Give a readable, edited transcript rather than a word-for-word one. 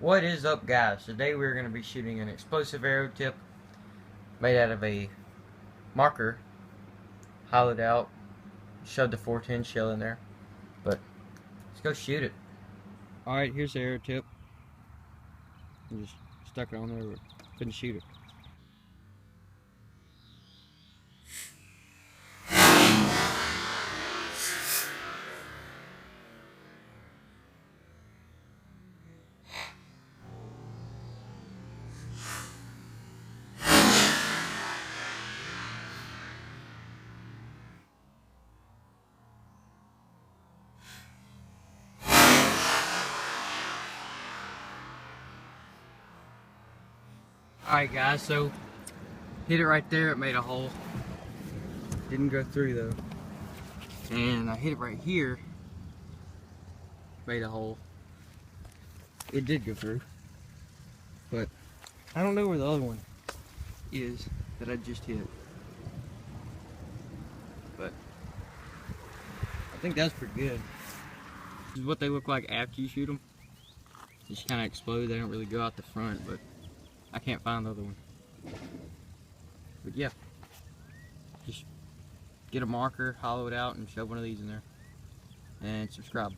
What is up, guys? Today we're going to be shooting an explosive arrow tip made out of a marker, hollowed out, shoved a 410 shell in there. But let's go shoot it. Alright, here's the arrow tip. I just stuck it on there, but couldn't shoot it. Alright guys, so hit it right there, it made a hole. Didn't go through though. And I hit it right here, made a hole. It did go through. But I don't know where the other one is that I just hit. But I think that's pretty good. This is what they look like after you shoot them. They just kind of explode. They don't really go out the front, but I can't find the other one. But yeah, just get a marker, hollow it out, and shove one of these in there. And subscribe.